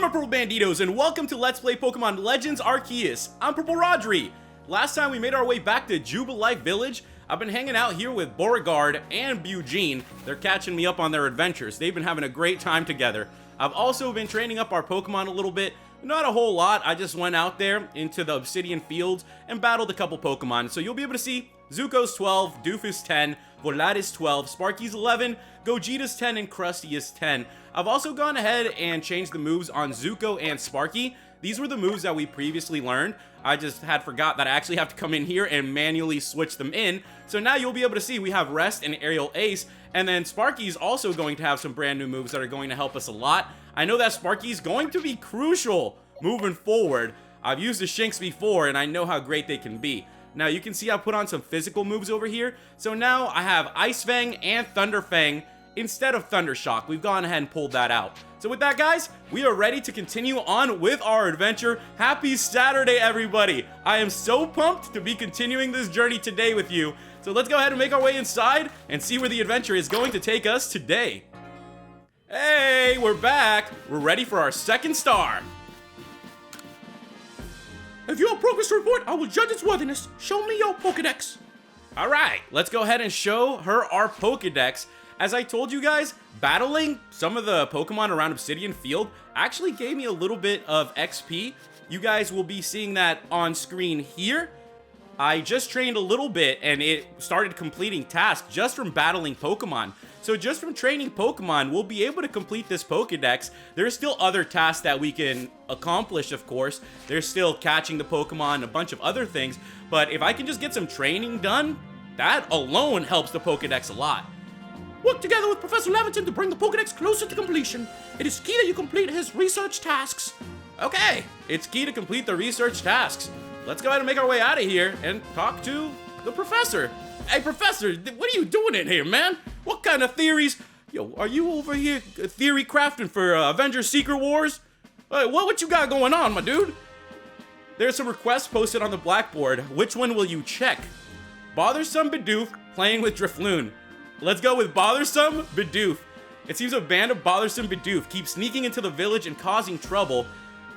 my Purple Banditos, and welcome to Let's Play Pokemon Legends Arceus. I'm PurpleRodri. Last time we made our way back to Jubilife Village. I've been hanging out here with Beauregard and Eugene. They're catching me up on their adventures. They've been having a great time together. I've also been training up our Pokemon a little bit. Not a whole lot. I just went out there into the Obsidian Fields and battled a couple Pokemon. So you'll be able to see Zuko's 12, Doofus 10, Volaris 12, Sparky's 11, Gogeta's 10, and Krusty is 10. I've also gone ahead and changed the moves on Zuko and Sparky. These were the moves that we previously learned. I just had forgot that I actually have to come in here and manually switch them in. So now you'll be able to see we have Rest and Aerial Ace, and then Sparky's also going to have some brand new moves that are going to help us a lot. I know that Sparky's going to be crucial moving forward. I've used the Shinx before, and I know how great they can be. Now, you can see I put on some physical moves over here. So now I have Ice Fang and Thunder Fang instead of Thunder Shock. We've gone ahead and pulled that out. So with that, guys, we are ready to continue on with our adventure. Happy Saturday, everybody. I am so pumped to be continuing this journey today with you. So let's go ahead and make our way inside and see where the adventure is going to take us today. Hey, we're back. We're ready for our second star. If you have progress to report, I will judge its worthiness. Show me your Pokedex. All right, let's go ahead and show her our Pokedex. As I told you guys, battling some of the Pokemon around Obsidian Field actually gave me a little bit of XP. You guys will be seeing that on screen here. I just trained a little bit and it started completing tasks just from battling Pokemon. So just from training Pokemon, we'll be able to complete this Pokedex. There's still other tasks that we can accomplish, of course. There's still catching the Pokemon, a bunch of other things. But if I can just get some training done, that alone helps the Pokedex a lot. Work together with Professor Laventon to bring the Pokedex closer to completion. It is key that you complete his research tasks. Okay, it's key to complete the research tasks. Let's go ahead and make our way out of here and talk to the professor. Hey, Professor, what are you doing in here, man? What kind of theories? Yo, are you over here theory crafting for Avengers Secret Wars? What you got going on, my dude? There's some requests posted on the blackboard. Which one will you check? Bothersome Bidoof playing with Drifloon. Let's go with Bothersome Bidoof. It seems a band of Bothersome Bidoof keep sneaking into the village and causing trouble.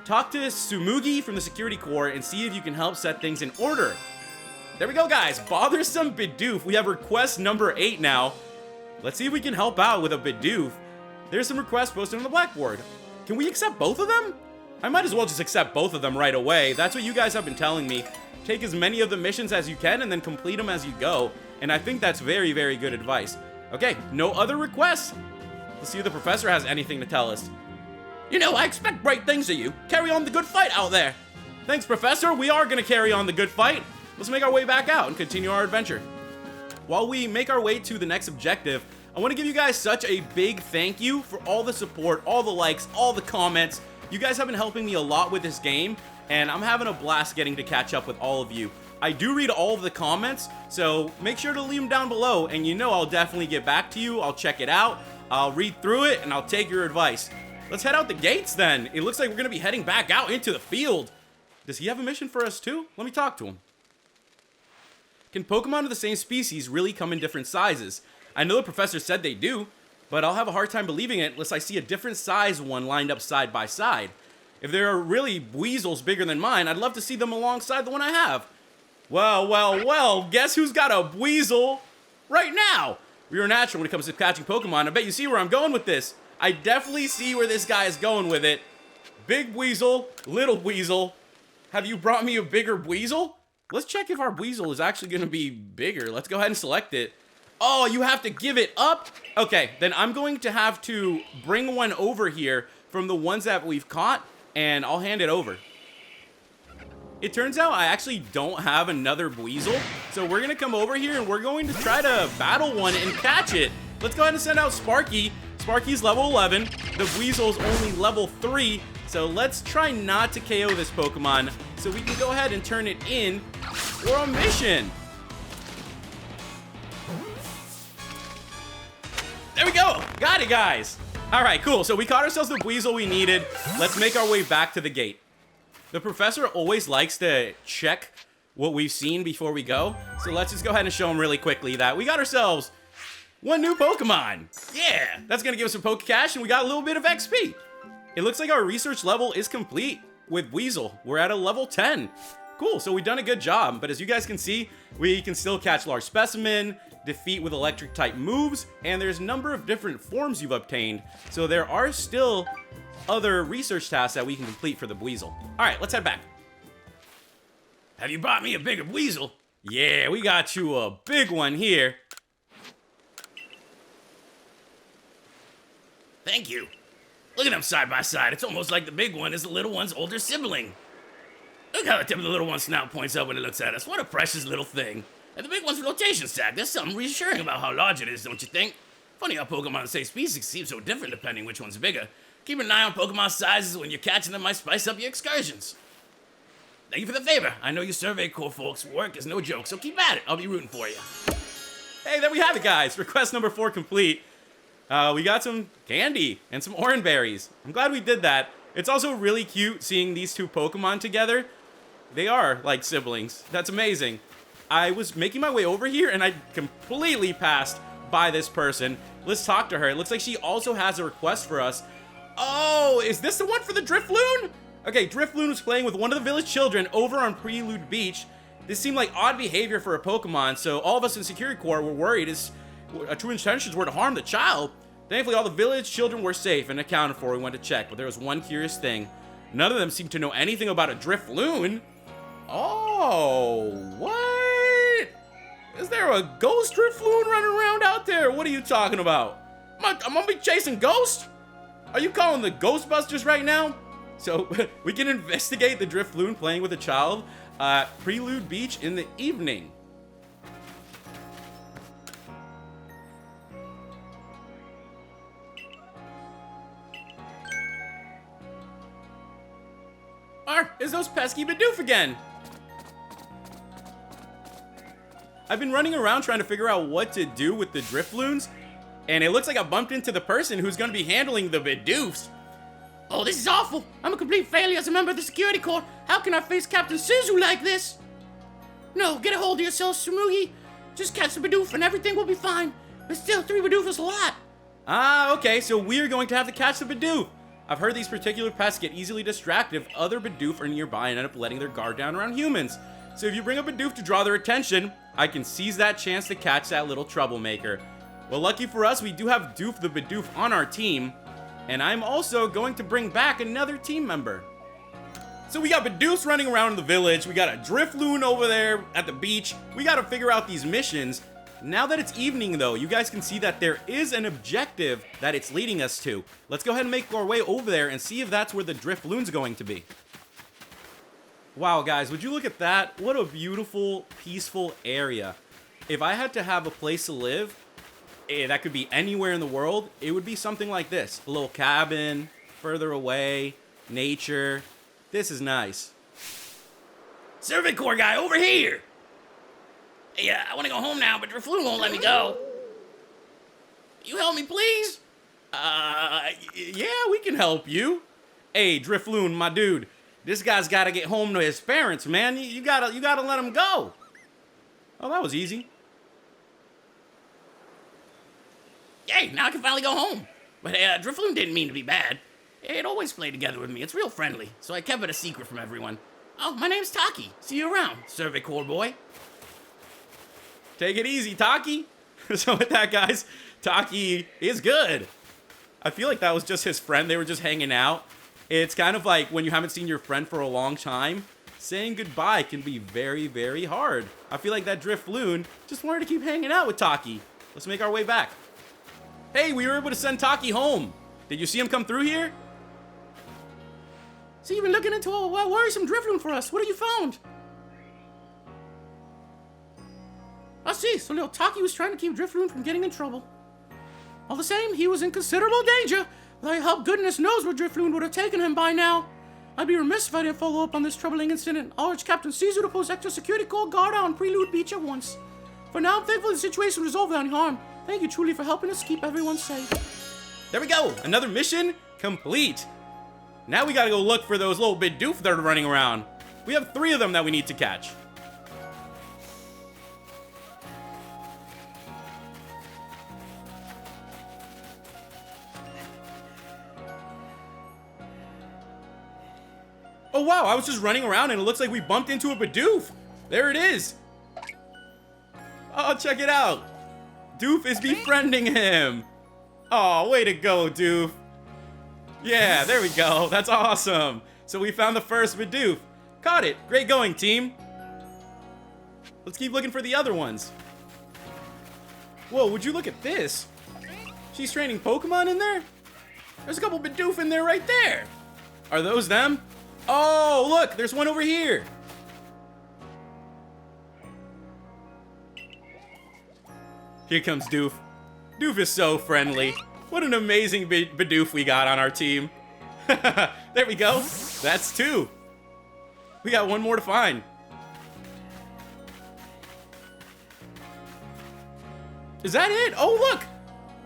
Talk to Sumugi from the security corps and see if you can help set things in order. There we go, guys. Bothersome Bidoof. We have request number 8 now. Let's see if we can help out with a Bidoof. There's some requests posted on the blackboard. Can we accept both of them? I might as well just accept both of them right away. That's what you guys have been telling me. Take as many of the missions as you can and then complete them as you go. And I think that's very, very good advice. Okay, no other requests. Let's see if the professor has anything to tell us. You know, I expect bright things of you. Carry on the good fight out there. Thanks, Professor. We are going to carry on the good fight. Let's make our way back out and continue our adventure. While we make our way to the next objective, I want to give you guys such a big thank you for all the support, all the likes, all the comments. You guys have been helping me a lot with this game, and I'm having a blast getting to catch up with all of you. I do read all of the comments, so make sure to leave them down below, and you know I'll definitely get back to you. I'll check it out, I'll read through it, and I'll take your advice. Let's head out the gates then. It looks like we're going to be heading back out into the field. Does he have a mission for us too? Let me talk to him. Can Pokemon of the same species really come in different sizes? I know the professor said they do, but I'll have a hard time believing it unless I see a different size one lined up side by side. If there are really weasels bigger than mine, I'd love to see them alongside the one I have. Well, guess who's got a weasel right now? We are natural when it comes to catching Pokemon. I bet you see where I'm going with this. I definitely see where this guy is going with it. Big weasel, little weasel. Have you brought me a bigger weasel? Let's check if our weasel is actually going to be bigger. Let's go ahead and select it. Oh, you have to give it up? Okay, then I'm going to have to bring one over here from the ones that we've caught, and I'll hand it over. It turns out I actually don't have another weasel, so we're going to come over here and we're going to try to battle one and catch it. Let's go ahead and send out Sparky. Sparky's level 11. The weasel's only level 3, so let's try not to KO this Pokemon so we can go ahead and turn it in for a mission. There we go. Got it, guys. All right, cool. So we caught ourselves the weasel we needed. Let's make our way back to the gate. The professor always likes to check what we've seen before we go. So let's just go ahead and show him really quickly that we got ourselves one new Pokemon. Yeah, that's going to give us some Pokecash and we got a little bit of XP. It looks like our research level is complete with Weasel. We're at a level 10. Cool, so we've done a good job, but as you guys can see, we can still catch large specimen, defeat with electric type moves, and there's a number of different forms you've obtained, so there are still other research tasks that we can complete for the Weasel. All right, let's head back. Have you brought me a bigger Weasel? Yeah, we got you a big one here. Thank you. Look at them side by side. It's almost like the big one is the little one's older sibling. Look how the tip of the little one's snout points up when it looks at us. What a precious little thing. And the big one's rotation sack. There's something reassuring about how large it is, don't you think? Funny how Pokemon of the same species seem so different depending which one's bigger. Keeping an eye on Pokemon sizes when you're catching them might spice up your excursions. Thank you for the favor. I know you Survey Corps folks' work is no joke, so keep at it. I'll be rooting for you. Hey, there we have it, guys. Request number 4 complete. We got some candy and some orange berries. I'm glad we did that. It's also really cute seeing these two Pokemon together. They are like siblings. That's amazing. I was making my way over here and I completely passed by this person. Let's talk to her. It looks like she also has a request for us. Oh, is this the one for the Drifloon? Okay, Drifloon was playing with one of the village children over on Prelude Beach. This seemed like odd behavior for a Pokemon, so all of us in Security Corps were worried his true intentions were to harm the child. Thankfully, all the village children were safe and accounted for. We went to check, but there was one curious thing. None of them seemed to know anything about a Drifloon. Oh, what? Is there a ghost Drifloon running around out there? What are you talking about? I'm gonna be chasing ghosts? Are you calling the Ghostbusters right now? So we can investigate the Drifloon playing with a child at Prelude Beach in the evening. Is those pesky Bidoof again? I've been running around trying to figure out what to do with the Drifloons, and it looks like I bumped into the person who's going to be handling the Bidoofs. Oh, this is awful. I'm a complete failure as a member of the Security Corps. How can I face Captain Sizu like this? No, get a hold of yourself, Sumugi. Just catch the Bidoof and everything will be fine. But still, 3 Bidoof is a lot. Ah, okay, so we're going to have to catch the Bidoof. I've heard these particular pests get easily distracted if other Bidoof are nearby and end up letting their guard down around humans. So if you bring a Bidoof to draw their attention, I can seize that chance to catch that little troublemaker. Well, lucky for us, we do have Doof the Bidoof on our team, and I'm also going to bring back another team member. So we got Bidoofs running around in the village, we got a Drifloon over there at the beach, we gotta figure out these missions. Now that it's evening though, you guys can see that there is an objective that it's leading us to. Let's go ahead and make our way over there and see if that's where the Drifloon's going to be. Wow, guys, would you look at that? What a beautiful, peaceful area. If I had to have a place to live, that could be anywhere in the world, it would be something like this. A little cabin, further away, nature. This is nice. Survey Corps guy, over here! Hey, I want to go home now, but Drifloon won't let me go. You help me, please? Yeah, we can help you. Hey, Drifloon, my dude. This guy's got to get home to his parents, man. You gotta let him go. Oh, that was easy. Yay, now I can finally go home. But Drifloon didn't mean to be bad. It always played together with me. It's real friendly, so I kept it a secret from everyone. Oh, my name's Taki. See you around, Survey Corps boy. Take it easy, Taki. So with that, guys, Taki is good. I feel like that was just his friend. They were just hanging out. It's kind of like when you haven't seen your friend for a long time, saying goodbye can be very, very hard. I feel like that Drifloon just wanted to keep hanging out with Taki. Let's make our way back. Hey, we were able to send Taki home. Did you see him come through here? So you've been looking into a worrisome Drifloon for us. What have you found? I see, so little Taki was trying to keep Drifloon from getting in trouble. All the same, he was in considerable danger. Though I hope goodness knows where Drifloon would have taken him by now. I'd be remiss if I didn't follow up on this troubling incident. I'll urge Captain Sizu to post extra security Corps guard on Prelude Beach at once. For now, I'm thankful the situation resolved without any harm. Thank you truly for helping us keep everyone safe. There we go, another mission complete. Now we gotta go look for those little Bidoof that are running around. We have 3 of them that we need to catch. Oh wow, I was just running around and it looks like we bumped into a Bidoof. There it is. Oh, check it out. Doof is befriending him. Oh, way to go, Doof. Yeah, there we go. That's awesome. So we found the first Bidoof. Caught it. Great going, team. Let's keep looking for the other ones. Whoa, would you look at this? She's training Pokemon in there? There's a couple Bidoof in there right there. Are those them? Oh, look, there's one over here. Here comes Doof. Doof is so friendly. What an amazing Bidoof we got on our team. There we go. That's 2. We got 1 more to find. Is that it? Oh, look!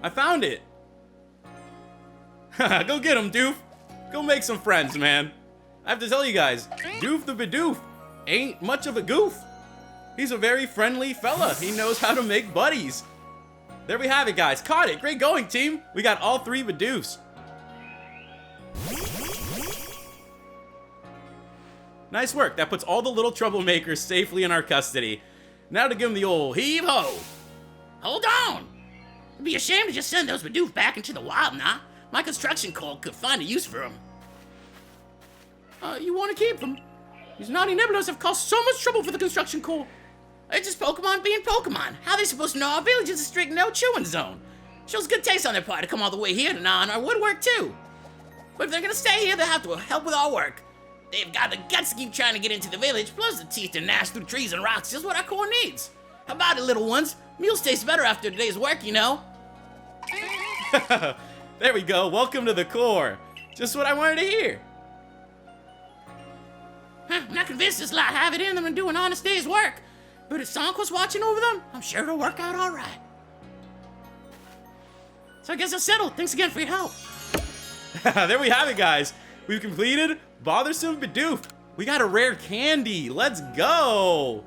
I found it. Go get him, Doof. Go make some friends, man. I have to tell you guys, Doof the Bidoof ain't much of a goof. He's a very friendly fella. He knows how to make buddies. There we have it, guys. Caught it. Great going, team. We got all 3 Bidoofs. Nice work. That puts all the little troublemakers safely in our custody. Now to give them the old heave-ho. Hold on! It'd be a shame to just send those Bidoof back into the wild now. My construction corps could find a use for them. You want to keep them? These naughty Niblars have caused so much trouble for the construction corps. It's just Pokemon being Pokemon. How are they supposed to know our village is a strict no-chewing zone? Shows good taste on their part to come all the way here to gnaw on our woodwork, too. But if they're gonna stay here, they'll have to help with our work. They've got the guts to keep trying to get into the village, plus the teeth to gnash through trees and rocks, just what our corps needs. How about it, little ones? Meals taste better after a day's work, you know? There we go. Welcome to the Corps. Just what I wanted to hear. I'm not convinced this lot have it in them and do an honest day's work. But if Sonko's watching over them, I'm sure it'll work out all right. So I guess it's settled. Thanks again for your help. There we have it, guys. We've completed Bothersome Bidoof. We got a rare candy. Let's go.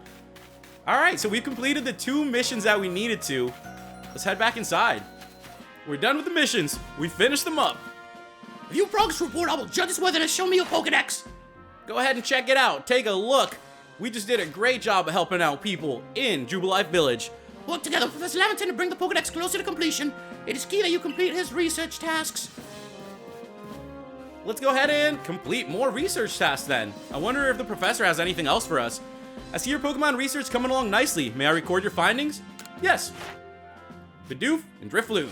All right, so we've completed the 2 missions that we needed to. Let's head back inside. We're done with the missions. We finished them up. If you progress report, I will judge this weather and show me your Pokedex. Go ahead and check it out. Take a look. We just did a great job of helping out people in Jubilife Village. Work together with Professor Laventon to bring the Pokedex closer to completion. It is key that you complete his research tasks. Let's go ahead and complete more research tasks then. I wonder if the professor has anything else for us. I see your Pokemon research coming along nicely. May I record your findings? Yes. Bidoof and Drifloon.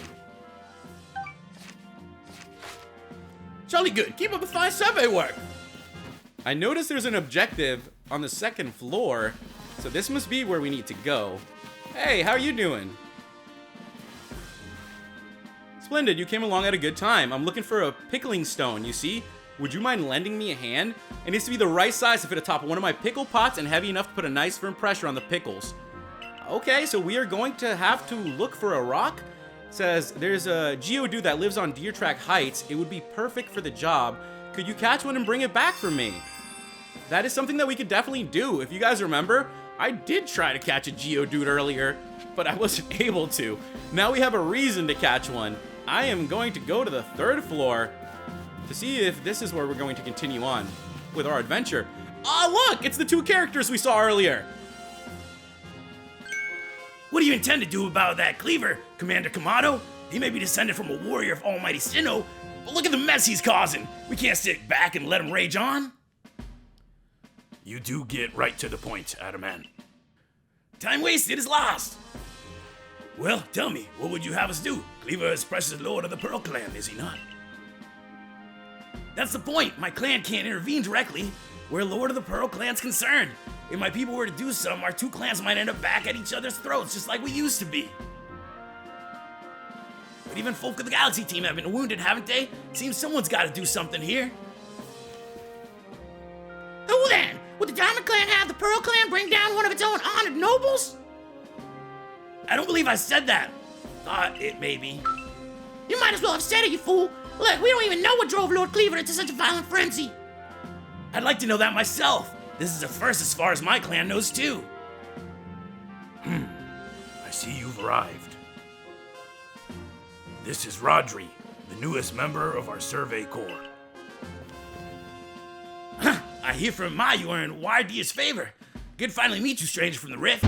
Jolly good. Keep up the fine survey work. I noticed there's an objective on the 2nd floor, so this must be where we need to go. Hey, how are you doing? Splendid, you came along at a good time. I'm looking for a pickling stone, you see? Would you mind lending me a hand? It needs to be the right size to fit atop one of my pickle pots and heavy enough to put a nice firm pressure on the pickles. Okay, so we are going to have to look for a rock. It says, there's a Geodude that lives on Deer Track Heights. It would be perfect for the job. Could you catch one and bring it back for me? That is something that we could definitely do. If you guys remember, I did try to catch a Geodude earlier, but I wasn't able to. Now we have a reason to catch one. I am going to go to the 3rd floor to see if this is where we're going to continue on with our adventure. Oh, look! It's the 2 characters we saw earlier. What do you intend to do about that Kleavor, Commander Kamado? He may be descended from a warrior of Almighty Sinnoh, but look at the mess he's causing. We can't sit back and let him rage on. You do get right to the point, Adamant. Time wasted is lost. Well, tell me, what would you have us do? Kleavor is precious lord of the Pearl Clan, is he not? That's the point. My clan can't intervene directly. We're lord of the Pearl Clan's concerned. If my people were to do some, our 2 clans might end up back at each other's throats, just like we used to be. But even folk of the Galaxy team have been wounded, haven't they? Seems someone's got to do something here. Who then? Would the Diamond Clan have the Pearl Clan bring down one of its own honored nobles? I don't believe I said that. Thought it maybe. You might as well have said it, you fool. Look, we don't even know what drove Lord Kleavor into such a violent frenzy. I'd like to know that myself. This is a first as far as my clan knows too. I see you've arrived. This is Rodri, the newest member of our Survey Corps. I hear from Ma you are in Wyrdeer's favor. Good to finally meet you, stranger from the Rift.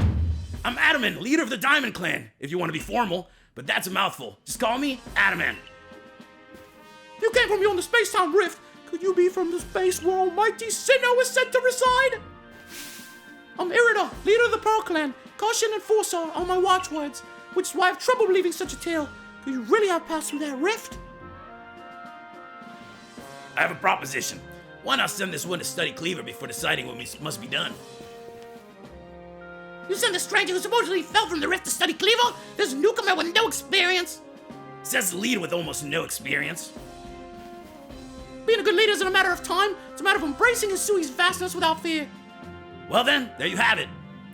I'm Adaman, leader of the Diamond Clan, if you want to be formal, but that's a mouthful. Just call me Adaman. You came from beyond the space-time rift. Could you be from the space where almighty Sinnoh is said to reside? I'm Irida, leader of the Pearl Clan. Caution and foresight are my watchwords, which is why I have trouble believing such a tale. Could you really have passed through that rift? I have a proposition. Why not send this one to study Kleavor before deciding what must be done? You sent a stranger who supposedly fell from the rift to study Kleavor? This newcomer with no experience? Says the leader with almost no experience. Being a good leader isn't a matter of time. It's a matter of embracing Hisui's vastness without fear. Well then, there you have it.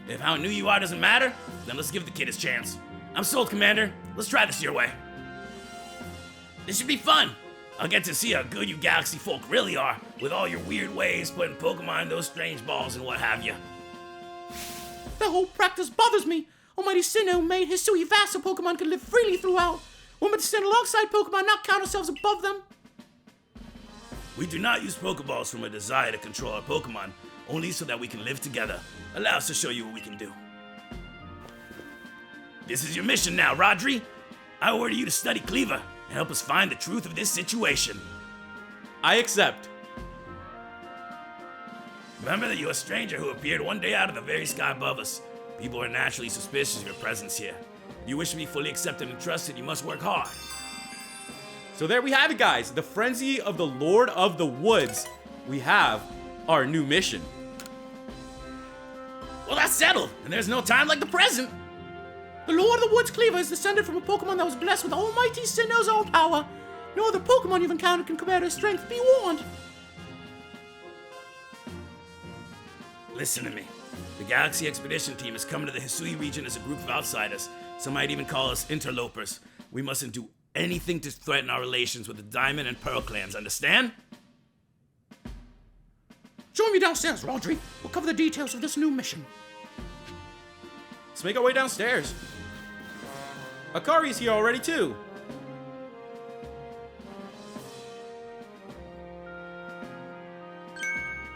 If how new you are doesn't matter, then let's give the kid his chance. I'm sold, Commander. Let's try this your way. This should be fun. I'll get to see how good you galaxy folk really are, with all your weird ways, putting Pokemon in those strange balls and what have you. That whole practice bothers me. Almighty Sinnoh made Hisui vast so Pokemon could live freely throughout. We're meant to stand alongside Pokemon, not count ourselves above them. We do not use Pokeballs from a desire to control our Pokemon, only so that we can live together. Allow us to show you what we can do. This is your mission now, Rodri. I order you to study Kleavor and help us find the truth of this situation. I accept. Remember that you're a stranger who appeared one day out of the very sky above us. People are naturally suspicious of your presence here. If you wish to be fully accepted and trusted, you must work hard. So there we have it, guys. The Frenzy of the Lord of the Woods. We have our new mission. Well, that's settled, and there's no time like the present. The Lord of the Woods Kleavor is descended from a Pokemon that was blessed with almighty Sinnoh's own power. No other Pokemon you've encountered can compare to his strength. Be warned. Listen to me. The Galaxy Expedition Team is coming to the Hisui region as a group of outsiders. Some might even call us interlopers. We mustn't do anything to threaten our relations with the Diamond and Pearl clans, understand? Join me downstairs, Rodri. We'll cover the details of this new mission. Let's make our way downstairs. Akari's here already, too.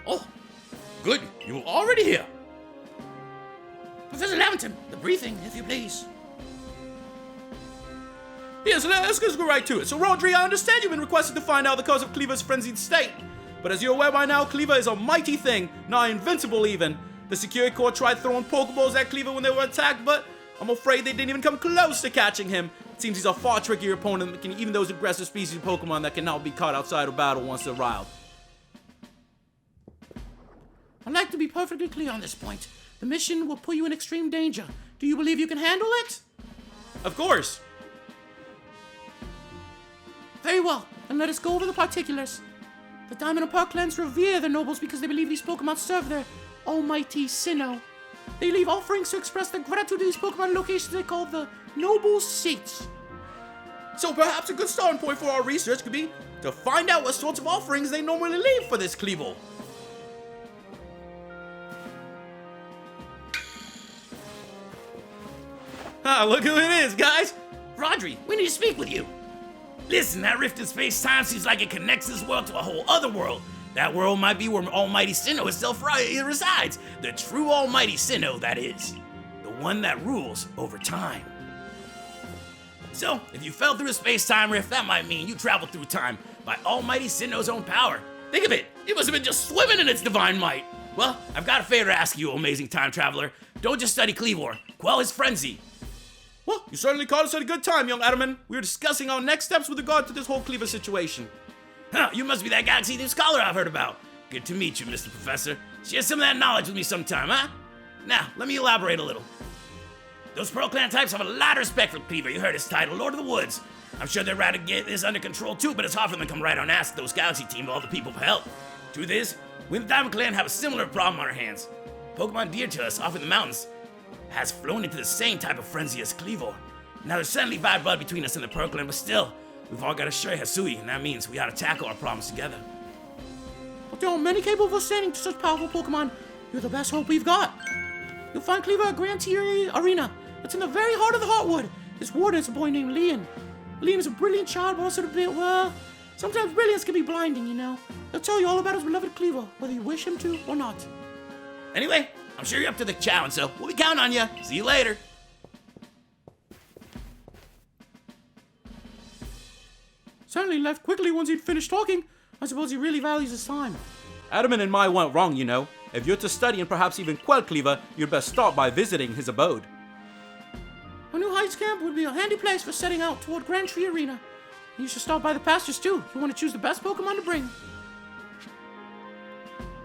Oh, good. You're already here. Professor Lavington, the briefing, if you please. Yes, let's go right to it. So, Rodri, I understand you've been requested to find out the cause of Kleavor's frenzied state. But as you're aware by now, Kleavor is a mighty thing, not invincible even. The Security Corps tried throwing Pokeballs at Kleavor when they were attacked, but I'm afraid they didn't even come close to catching him. It seems he's a far trickier opponent than even those aggressive species of Pokemon that cannot be caught outside of battle once they're riled. I'd like to be perfectly clear on this point. The mission will put you in extreme danger. Do you believe you can handle it? Of course. Very well, then let us go over the particulars. The Diamond and Pearl clans revere their nobles because they believe these Pokemon serve their almighty Sinnoh. They leave offerings to express their gratitude to these Pokemon locations they call the Noble Seats. So perhaps a good starting point for our research could be to find out what sorts of offerings they normally leave for this Kleavor. Look who it is, guys! Rodri, we need to speak with you. Listen, that rift in space-time seems like it connects this world to a whole other world. That world might be where Almighty Sinnoh itself resides. The true Almighty Sinnoh, that is. The one that rules over time. So, if you fell through a space-time rift, that might mean you traveled through time by Almighty Sinnoh's own power. Think of it, it must have been just swimming in its divine might. Well, I've got a favor to ask you, amazing time traveler. Don't just study Kleavor, quell his frenzy. Well, you certainly caught us at a good time, young Adaman. We were discussing our next steps with regard to this whole Kleavor situation. Huh, you must be that Galaxy New Scholar I've heard about. Good to meet you, Mr. Professor. Share some of that knowledge with me sometime, huh? Now, let me elaborate a little. Those Pearl Clan types have a lot of respect for Kleavor. You heard his title, Lord of the Woods. I'm sure they'd rather get this under control too, but it's hard for them to come right on and ask those Galaxy team all the people for help. Truth is, we in the Diamond Clan have a similar problem on our hands. Pokemon dear to us off in the mountains has flown into the same type of frenzy as Kleavor. Now, there's certainly bad blood between us and the Pearl Clan, but still, we've all got to share Hisui, and that means we got to tackle our problems together. But there are many capable of standing to such powerful Pokemon. You're the best hope we've got. You'll find Kleavor at Grand Tier Arena. It's in the very heart of the Heartwood. His warden is a boy named Lian. Lian is a brilliant child, but also a bit, well, Sometimes brilliance can be blinding, you know. He'll tell you all about his beloved Kleavor, whether you wish him to or not. Anyway, I'm sure you're up to the challenge, so we'll be counting on you. See you later. Certainly left quickly once he'd finished talking. I suppose he really values his time. Adamant and Mai went wrong, you know. If you're to study and perhaps even quell Kleavor, you'd best start by visiting his abode. Our new Heights camp would be a handy place for setting out toward Grand Tree Arena. You should stop by the pastures too. You want to choose the best Pokemon to bring.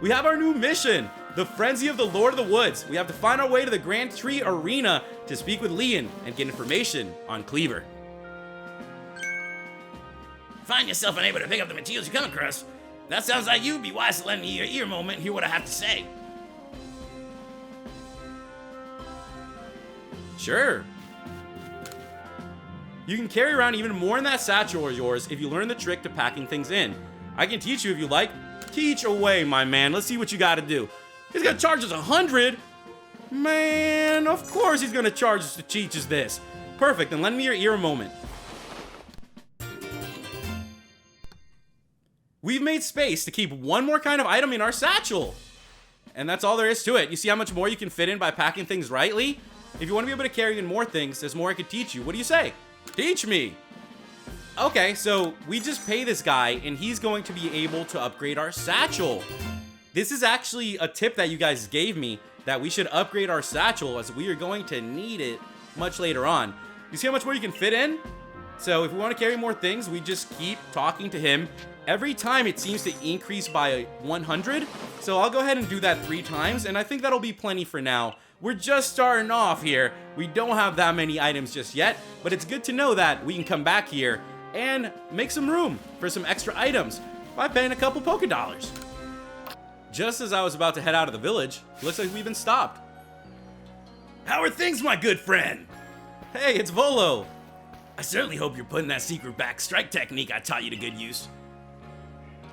We have our new mission, the Frenzy of the Lord of the Woods. We have to find our way to the Grand Tree Arena to speak with Lian and get information on Kleavor. Find yourself unable to pick up the materials you come across. That sounds like you'd be wise to lend me your ear moment and hear what I have to say. Sure. You can carry around even more in that satchel of yours if you learn the trick to packing things in. I can teach you if you like. Teach away, my man. Let's see what you gotta do. He's gonna charge us 100? Man, of course he's gonna charge us to teach us this. Perfect, then lend me your ear a moment. We've made space to keep one more kind of item in our satchel. And that's all there is to it. You see how much more you can fit in by packing things rightly? If you want to be able to carry in more things, there's more I could teach you. What do you say? Teach me! Okay, so we just pay this guy, and he's going to be able to upgrade our satchel. This is actually a tip that you guys gave me, that we should upgrade our satchel, as we are going to need it much later on. You see how much more you can fit in? So if we want to carry more things, we just keep talking to him. Every time it seems to increase by 100, so I'll go ahead and do that 3 times, and I think that'll be plenty for now. We're just starting off here. We don't have that many items just yet, but it's good to know that we can come back here and make some room for some extra items by paying a couple Pokédollars. Just as I was about to head out of the village, looks like we've been stopped. How are things, my good friend? Hey, it's Volo. I certainly hope you're putting that secret back strike technique I taught you to good use.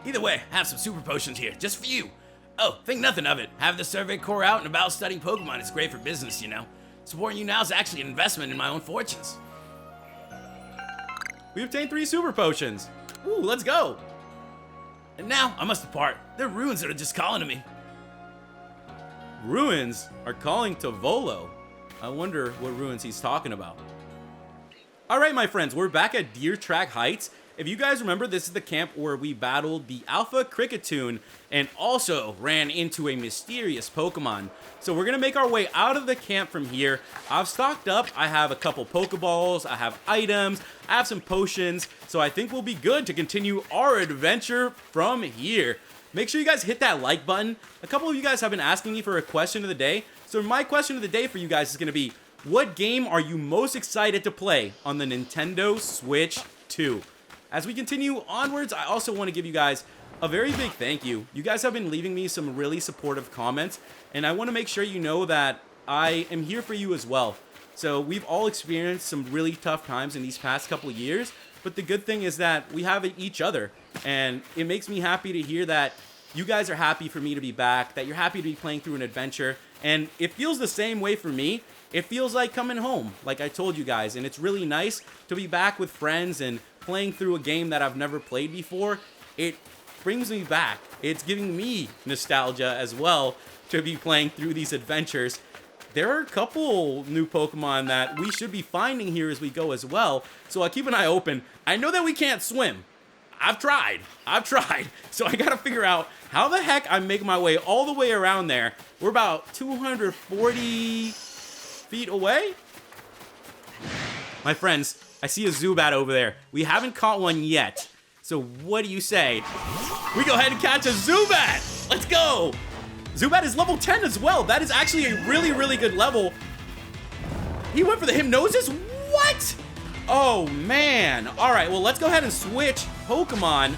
Either way, have some super potions here, just for you. Oh, think nothing of it. Have the survey core out and about studying Pokemon is great for business, you know. Supporting you now is actually an investment in my own fortunes. We obtained 3 super potions. Ooh, let's go. And now, I must depart. There are ruins that are just calling to me. Ruins are calling to Volo. I wonder what ruins he's talking about. Alright, my friends, we're back at Deer Track Heights. If you guys remember, this is the camp where we battled the Alpha Cricketune and also ran into a mysterious Pokemon. So we're gonna make our way out of the camp from here. I've stocked up. I have a couple Pokeballs, I have items, I have some potions, so I think we'll be good to continue our adventure from here. Make sure you guys hit that like button. A couple of you guys have been asking me for a question of the day. So my question of the day for you guys is gonna be, what game are you most excited to play on the Nintendo Switch 2? As we continue onwards, I also want to give you guys a very big thank you. You guys have been leaving me some really supportive comments, and I want to make sure you know that I am here for you as well. So we've all experienced some really tough times in these past couple of years, but the good thing is that we have each other, and it makes me happy to hear that you guys are happy for me to be back, that you're happy to be playing through an adventure, and it feels the same way for me. It feels like coming home, like I told you guys, and it's really nice to be back with friends and playing through a game that I've never played before. It brings me back. It's giving me nostalgia as well to be playing through these adventures. There are a couple new Pokemon that we should be finding here as we go as well, so I'll keep an eye open. I know that we can't swim. I've tried, so I gotta figure out how the heck I make my way all the way around there. We're about 240 feet away? My friends, I see a Zubat over there. We haven't caught one yet. So what do you say? We go ahead and catch a Zubat! Let's go! Zubat is level 10 as well. That is actually a really, really good level. He went for the Hypnosis? What? Oh, man. All right, well, let's go ahead and switch Pokemon.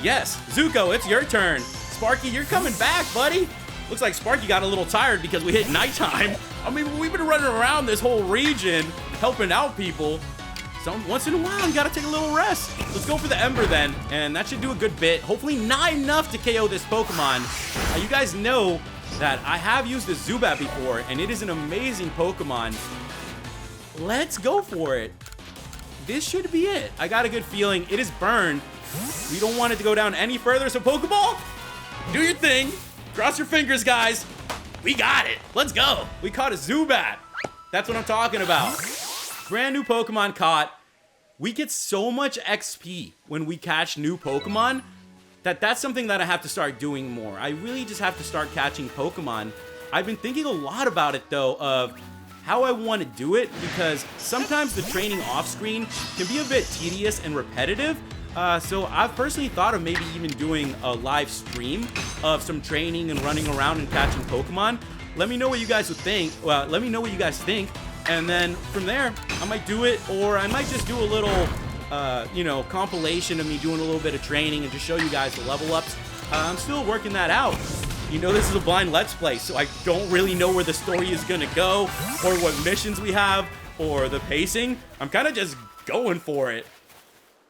Yes, Zuko, it's your turn. Sparky, you're coming back, buddy. Looks like Sparky got a little tired because we hit nighttime. I mean, we've been running around this whole region helping out people. So once in a while, you gotta take a little rest. Let's go for the Ember then, and that should do a good bit. Hopefully not enough to KO this Pokemon. You guys know that I have used the Zubat before, and it is an amazing Pokemon. Let's go for it. This should be it. I got a good feeling. It is burned. We don't want it to go down any further, so Pokeball, do your thing. Cross your fingers, guys. We got it. Let's go. We caught a Zubat. That's what I'm talking about. Brand new Pokemon caught. We get so much XP when we catch new Pokemon that's something that I have to start doing more. I really just have to start catching Pokemon. I've been thinking a lot about it, though, of how I want to do it, because sometimes the training off screen can be a bit tedious and repetitive. So I've personally thought of maybe even doing a live stream of some training and running around and catching Pokemon. Let me know what you guys would think. Let me know what you guys think. And then from there, I might do it, or I might just do a little, compilation of me doing a little bit of training and just show you guys the level ups. I'm still working that out. You know, this is a blind Let's Play, so I don't really know where the story is gonna go, or what missions we have, or the pacing. I'm kind of just going for it.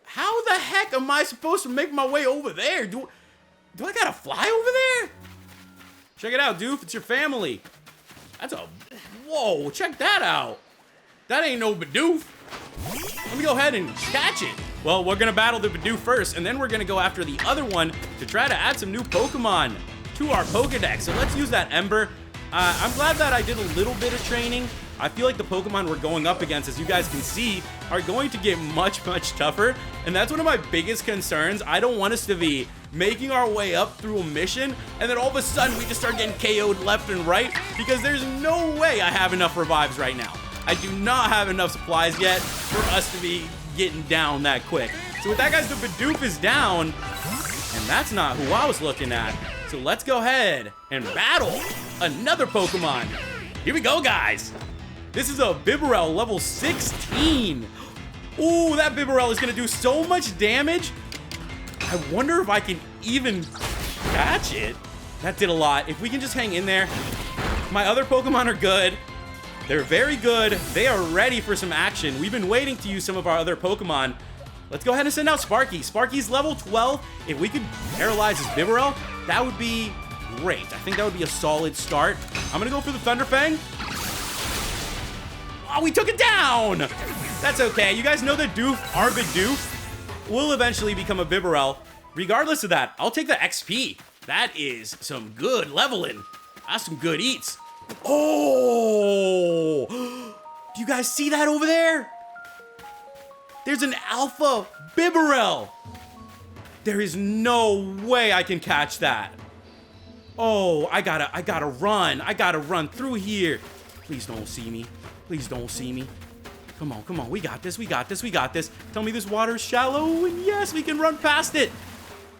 How the heck am I supposed to make my way over there? Do I gotta fly over there? Check it out, Doof. It's your family. Whoa, check that out. That ain't no Bidoof. Let me go ahead and catch it. Well, we're gonna battle the Bidoof first, and then we're gonna go after the other one to try to add some new Pokemon to our Pokedex. So let's use that Ember. I'm glad that I did a little bit of training. I feel like the Pokemon we're going up against, as you guys can see, are going to get much, much tougher. And that's one of my biggest concerns. I don't want us to be making our way up through a mission, and then all of a sudden we just start getting KO'd left and right, because there's no way I have enough revives right now. I do not have enough supplies yet for us to be getting down that quick. So with that, guys, the Bidoof is down, and that's not who I was looking at. So let's go ahead and battle another Pokemon. Here we go, guys. This is a Bibarel level 16. Ooh, that Bibarel is gonna do so much damage. I wonder if I can even catch it. That did a lot. If we can just hang in there. My other Pokemon are good. They're very good. They are ready for some action. We've been waiting to use some of our other Pokemon. Let's go ahead and send out Sparky. Sparky's level 12. If we could paralyze his Bibarel, that would be great. I think that would be a solid start. I'm gonna go for the Thunder Fang. Oh, we took it down! That's okay. You guys know that our Bidoof will eventually become a Bibarel. Regardless of that, I'll take the XP. That is some good leveling. That's some good eats. Oh! Do you guys see that over there? There's an Alpha Bibarel. There is no way I can catch that. Oh, I gotta run. I gotta run through here. Please don't see me. Please don't see me. Come on, come on. We got this. We got this. We got this. Tell me this water's shallow, and yes, we can run past it.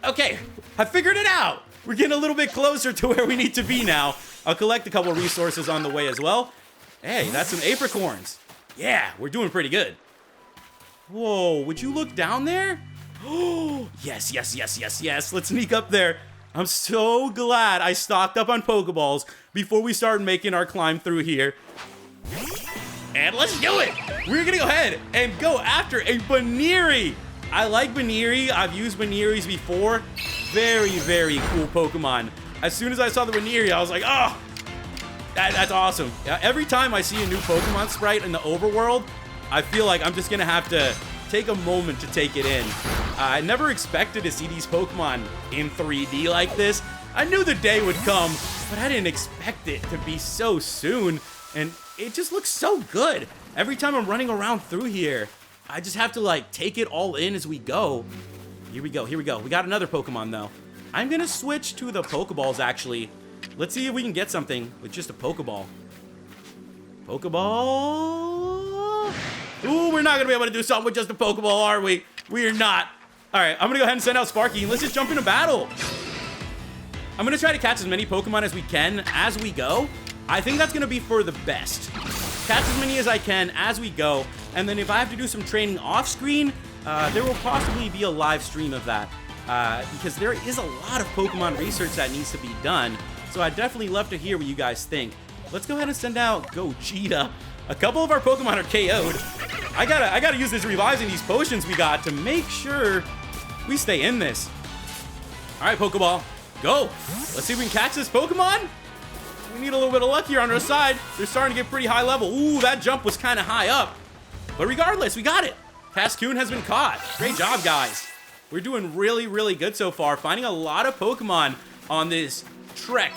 Okay, I figured it out. We're getting a little bit closer to where we need to be now. I'll collect a couple resources on the way as well. Hey, that's some apricorns. Yeah, we're doing pretty good. Whoa, would you look down there? Oh, yes, yes, yes, yes, yes. Let's sneak up there. I'm so glad I stocked up on Pokeballs before we started making our climb through here. And let's do it. We're gonna go ahead and go after a Baniri. I like Baniri. I've used Baniris before. Very, very cool Pokemon. As soon as I saw the Baniri, I was like, oh, that's awesome. Every time I see a new Pokemon sprite in the overworld, I feel like I'm just gonna have to take a moment to take it in. I never expected to see these Pokemon in 3D like this. I knew the day would come, but I didn't expect it to be so soon. And it just looks so good. Every time I'm running around through here, I just have to like take it all in as we go. Here we go, here we go. We got another Pokemon though. I'm gonna switch to the Pokeballs actually. Let's see if we can get something with just a Pokeball. Pokeball. Ooh, we're not gonna be able to do something with just a Pokeball, are we? We are not. All right, I'm gonna go ahead and send out Sparky and let's just jump into battle. I'm gonna try to catch as many Pokemon as we can as we go. I think that's gonna be for the best. Catch as many as I can as we go, and then if I have to do some training off screen, there will possibly be a live stream of that, because there is a lot of Pokemon research that needs to be done, so I'd definitely love to hear what you guys think. Let's go ahead and send out Gogeta. A couple of our Pokemon are KO'd. I gotta use this revising these potions we got to make sure we stay in this. All right, Pokeball, go. Let's see if we can catch this Pokemon. We need a little bit of luck here on our side. They're starting to get pretty high level. Ooh, that jump was kind of high up. But regardless, we got it. Cascoon has been caught. Great job, guys. We're doing really, really good so far. Finding a lot of Pokemon on this trek,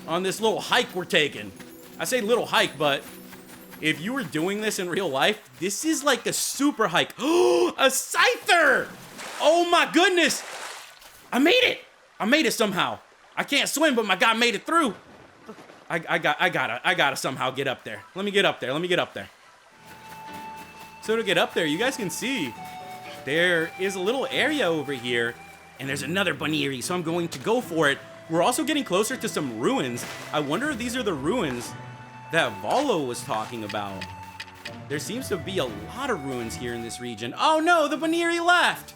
on this little hike we're taking. I say little hike, but if you were doing this in real life, this is like a super hike. Oh, a Scyther! Oh my goodness! I made it! I made it somehow. I can't swim, but my guy made it through. I gotta somehow get up there. Let me get up there. So to get up there, you guys can see there is a little area over here, and there's another Buneary, so I'm going to go for it. We're also getting closer to some ruins. I wonder if these are the ruins that Volo was talking about. There seems to be a lot of ruins here in this region. Oh no, the Buneary left!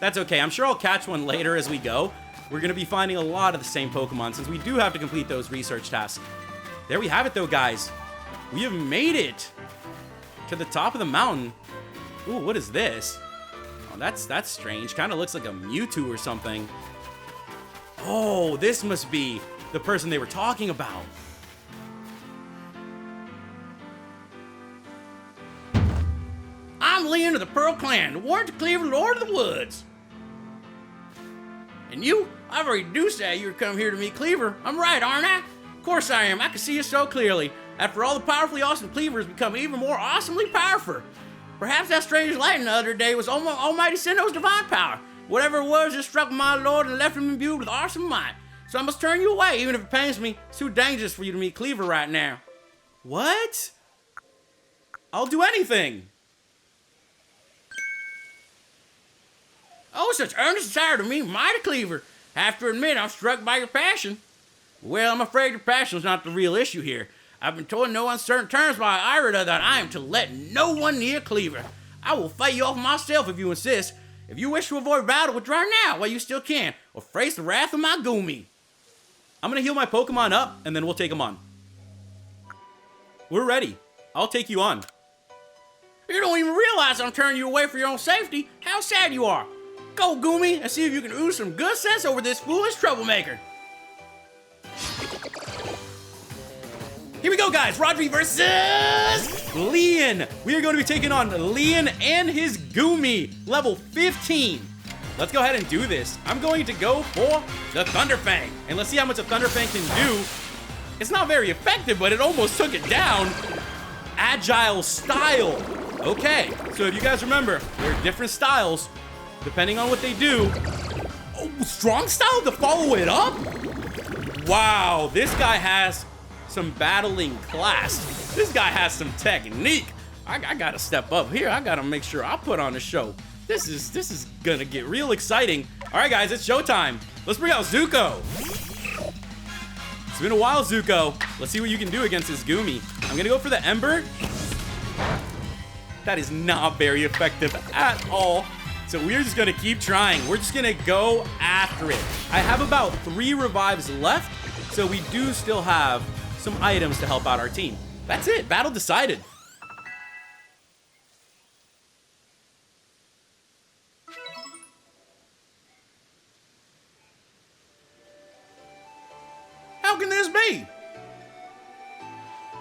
That's okay, I'm sure I'll catch one later as we go. We're gonna be finding a lot of the same Pokemon since we do have to complete those research tasks. There we have it though, guys. We have made it to the top of the mountain. Ooh, what is this? Oh, that's strange. Kind of looks like a Mewtwo or something. Oh, this must be the person they were talking about. I'm Lian of the Pearl Clan, the Warden Kleavor, Lord of the Woods. And you? I've already deduced that you were come here to meet Kleavor. I'm right, aren't I? Of course I am. I can see you so clearly. After all, the powerfully awesome Kleavor has become even more awesomely powerful. Perhaps that strange lightning the other day was Almighty Sinnoh's divine power. Whatever it was, just struck my lord and left him imbued with awesome might. So I must turn you away, even if it pains me. It's too dangerous for you to meet Kleavor right now. What? I'll do anything. Oh, such earnest desire to meet mighty Kleavor. Have to admit, I'm struck by your passion. Well, I'm afraid your passion is not the real issue here. I've been told in no uncertain terms by Irida that I am to let no one near Kleavor. I will fight you off myself if you insist. If you wish to avoid battle, withdraw now while you still can, or face the wrath of my Goomy. I'm gonna heal my Pokemon up, and then we'll take them on. We're ready. I'll take you on. You don't even realize I'm turning you away for your own safety. How sad you are. Go, Goomy, and see if you can ooze some good sense over this foolish troublemaker. Here we go, guys. Rodri versus Lian. We are going to be taking on Lian and his Goomy, level 15. Let's go ahead and do this. I'm going to go for the Thunderfang. And let's see how much a Thunderfang can do. It's not very effective, but it almost took it down. Agile style. Okay, so if you guys remember, there are different styles depending on what they do. Oh, strong style to follow it up? Wow, this guy has some battling class. This guy has some technique. I gotta step up here. I gotta make sure I put on a show. This is gonna get real exciting. All right, guys, it's showtime. Let's bring out Zuko. It's been a while, Zuko. Let's see what you can do against this Goomy. I'm gonna go for the Ember. That is not very effective at all. So we're just gonna keep trying. We're just gonna go after it. I have about 3 revives left, so we do still have some items to help out our team. That's it, battle decided. How can this be?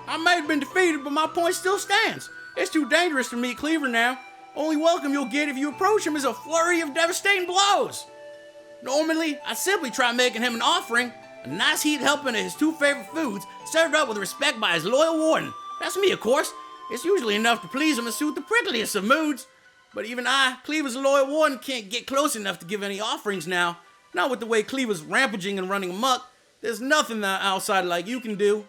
I may have been defeated, but my point still stands. It's too dangerous to meet Kleavor now. Only welcome you'll get if you approach him is a flurry of devastating blows. Normally, I simply try making him an offering, a nice heat helping of his 2 favorite foods, served up with respect by his loyal warden. That's me, of course. It's usually enough to please him and suit the prickliest of moods. But even I, Kleavor's loyal warden, can't get close enough to give any offerings now. Not with the way Kleavor's rampaging and running amok. There's nothing that outside like you can do.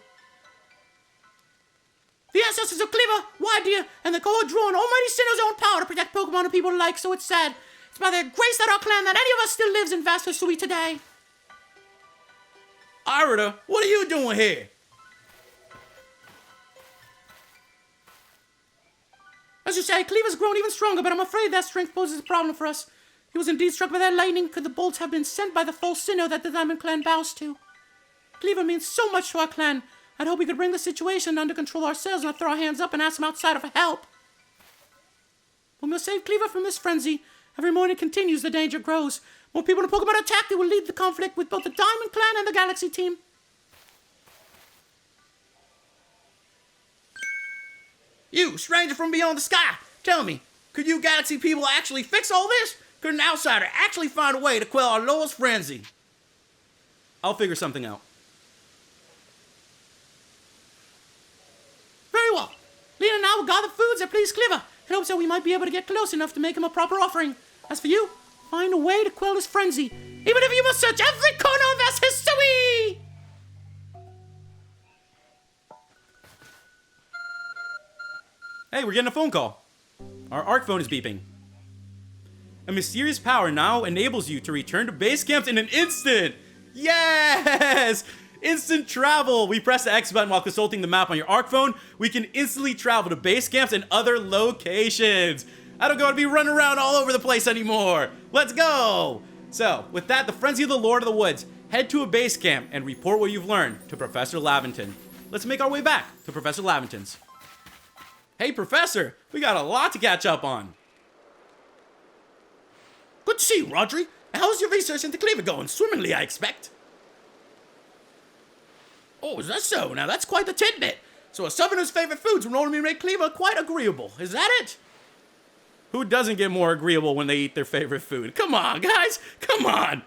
The ancestors of Kleavor, Wyrdeer, and the god drew on Almighty Sinnoh's own power to protect Pokemon and people alike, so it's sad. It's by their grace that our clan, that any of us still lives in vast Hisui today. Irida, what are you doing here? As you say, Kleavor's grown even stronger, but I'm afraid that strength poses a problem for us. He was indeed struck by that lightning. Could the bolts have been sent by the false Sinnoh that the Diamond Clan bows to? Kleavor means so much to our clan. I'd hope we could bring the situation under control ourselves and not throw our hands up and ask him outside for help. When we'll save Kleavor from this frenzy, every morning continues, the danger grows. More people in Pokemon attack, they will lead the conflict with both the Diamond Clan and the Galaxy team. You, stranger from beyond the sky, tell me, could you Galaxy people actually fix all this? Could an outsider actually find a way to quell our lowest frenzy? I'll figure something out. Very well. Lian and I will gather foods that please Kleavor, in hopes that we might be able to get close enough to make him a proper offering. As for you, find a way to quell his frenzy, even if you must search every corner of this history! Hey, we're getting a phone call. Our ARC phone is beeping. A mysterious power now enables you to return to base camps in an instant! Yes! Instant travel! We press the X button while consulting the map on your ARC phone. We can instantly travel to base camps and other locations. I don't gotta be running around all over the place anymore. Let's go! So, with that, the Frenzy of the Lord of the Woods. Head to a base camp and report what you've learned to Professor Laventon. Let's make our way back to Professor Laventon's. Hey, Professor! We got a lot to catch up on. Good to see you, Rodri. How's your research into Kleavor going? Swimmingly, I expect. Oh, is that so? Now that's quite the tidbit. So a southerner's favorite foods would normally make Kleavor quite agreeable. Is that it? Who doesn't get more agreeable when they eat their favorite food? Come on, guys. Come on.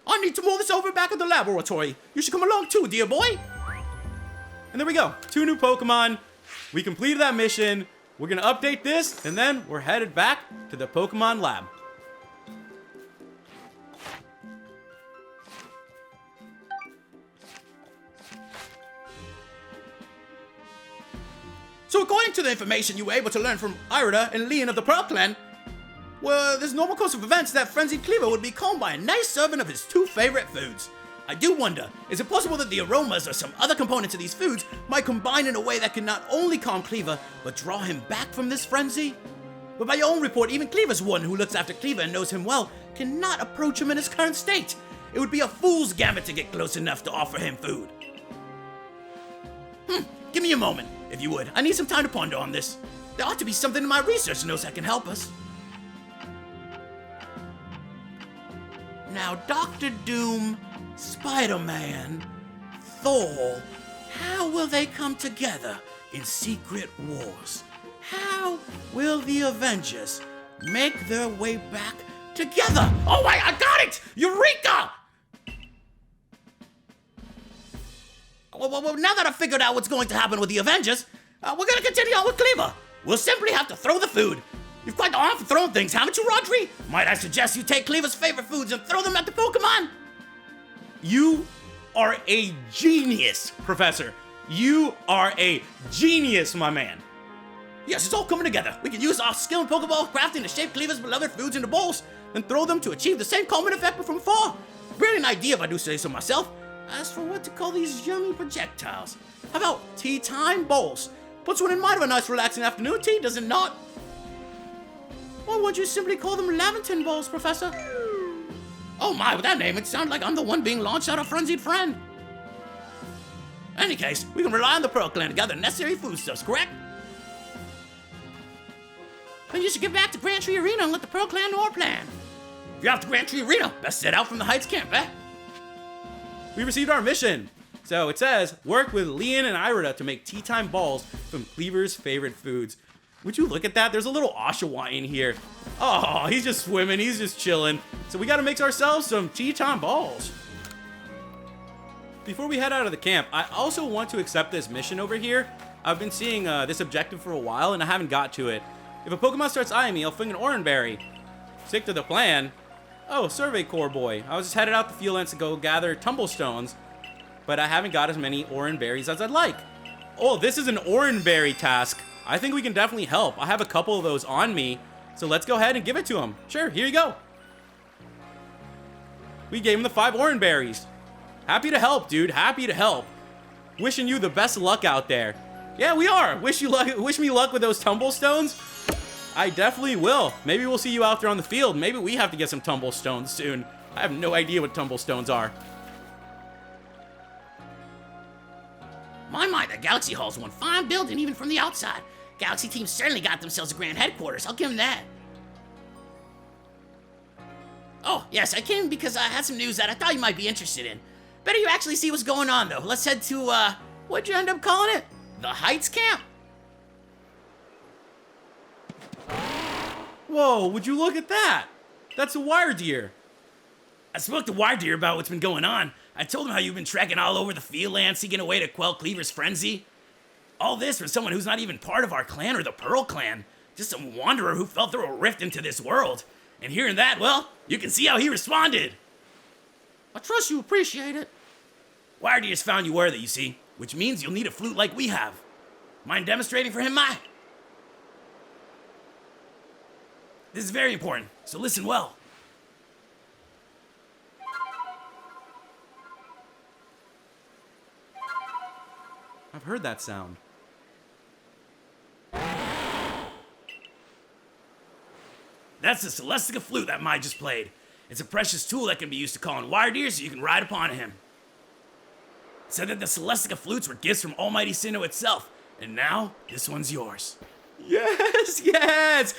I need to mull this over back at the laboratory. You should come along too, dear boy. And there we go. 2 new Pokemon. We completed that mission. We're going to update this, and then we're headed back to the Pokemon lab. So according to the information you were able to learn from Wyrdeer and Lian of the Pearl Clan, well, there's normal course of events that Frenzied Kleavor would be calmed by a nice serving of his 2 favorite foods. I do wonder, is it possible that the aromas or some other components of these foods might combine in a way that can not only calm Kleavor, but draw him back from this frenzy? But by your own report, even Kleavor's one who looks after Kleavor and knows him well cannot approach him in his current state. It would be a fool's gambit to get close enough to offer him food. Give me a moment, if you would. I need some time to ponder on this. There ought to be something in my research notes that can help us. Now, Dr. Doom, Spider-Man, Thor, how will they come together in secret wars? How will the Avengers make their way back together? Oh, I got it! Eureka! Well, now that I've figured out what's going to happen with the Avengers, we're gonna continue on with Kleavor. We'll simply have to throw the food. You've quite the arm for throwing things, haven't you, Rodri? Might I suggest you take Kleavor's favorite foods and throw them at the Pokemon? You are a genius, Professor. You are a genius, my man. Yes, it's all coming together. We can use our skill in Pokeball crafting to shape Kleavor's beloved foods into bowls, then throw them to achieve the same calming effect but from far. Brilliant idea if I do say so myself. As for what to call these yummy projectiles, how about tea time bowls? Puts one in mind of a nice relaxing afternoon tea, does it not? Or would you simply call them Laventon bowls, Professor? Oh my, with that name, it sounds like I'm the one being launched out of Frenzied Friend. In any case, we can rely on the Pearl Clan to gather necessary foodstuffs, correct? Then you should get back to Grand Tree Arena and let the Pearl Clan know our plan. If you're off to Grand Tree Arena, best set out from the Heights camp, eh? We received our mission. So it says, work with Lian and Wyrdeer to make tea time balls from Kleavor's favorite foods. Would you look at that? There's a little Oshawa in here. Oh, he's just swimming. He's just chilling. So we got to make ourselves some tea time balls. Before we head out of the camp, I also want to accept this mission over here. I've been seeing this objective for a while and I haven't got to it. If a Pokemon starts eyeing me, I'll fling an Oranberry. Stick to the plan. Oh, Survey Corps boy. I was just headed out the field ends to go gather Tumblestones, but I haven't got as many Oranberries as I'd like. Oh, this is an Oranberry task. I think we can definitely help. I have a couple of those on me, so let's go ahead and give it to him. Sure, here you go. We gave him the 5 Oranberries. Happy to help, dude. Happy to help. Wishing you the best luck out there. Yeah, we are. Wish me luck with those Tumblestones. I definitely will. Maybe we'll see you out there on the field. Maybe we have to get some Tumblestones soon. I have no idea what Tumblestones are. My, the Galaxy Hall's one fine building even from the outside. Galaxy team certainly got themselves a grand headquarters. I'll give them that. Oh, yes, I came because I had some news that I thought you might be interested in. Better you actually see what's going on, though. Let's head to, what'd you end up calling it? The Heights camp? Whoa, would you look at that? That's a Wyrdeer. I spoke to Wyrdeer about what's been going on. I told him how you've been trekking all over the field land, seeking a way to quell Kleavor's frenzy. All this from someone who's not even part of our clan or the Pearl clan. Just some wanderer who fell through a rift into this world. And hearing that, well, you can see how he responded. I trust you appreciate it. Wyrdeer's found you worthy, you see, which means you'll need a flute like we have. Mind demonstrating for him, Mai? This is very important, so listen well. I've heard that sound. That's the Celestica Flute that Mai just played. It's a precious tool that can be used to call in Wyrdeer so you can ride upon him. It said that the Celestica Flutes were gifts from Almighty Sinnoh itself, and now this one's yours. Yes, yes!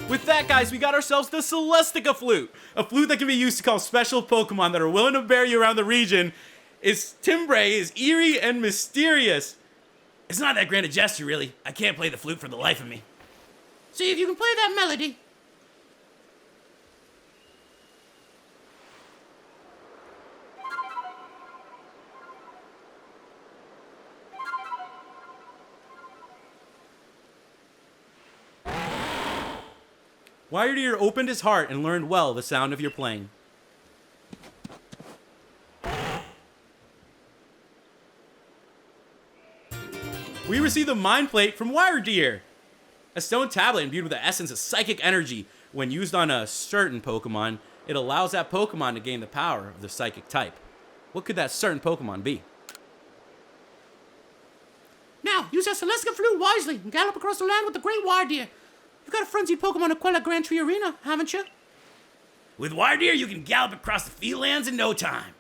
With that, guys, we got ourselves the Celestica Flute. A flute that can be used to call special Pokemon that are willing to bear you around the region. Its timbre is eerie and mysterious. It's not that grand a gesture, really. I can't play the flute for the life of me. See if you can play that melody. Wyrdeer opened his heart and learned well the sound of your playing. We received the Mind Plate from Wyrdeer. A stone tablet imbued with the essence of psychic energy. When used on a certain Pokemon, it allows that Pokemon to gain the power of the psychic type. What could that certain Pokemon be? Now, use that Celestica Flute wisely and gallop across the land with the great Wyrdeer. You've got a frenzied Pokemon to quell at Grand Tree Arena, haven't you? With Wyrdeer, you can gallop across the field lands in no time.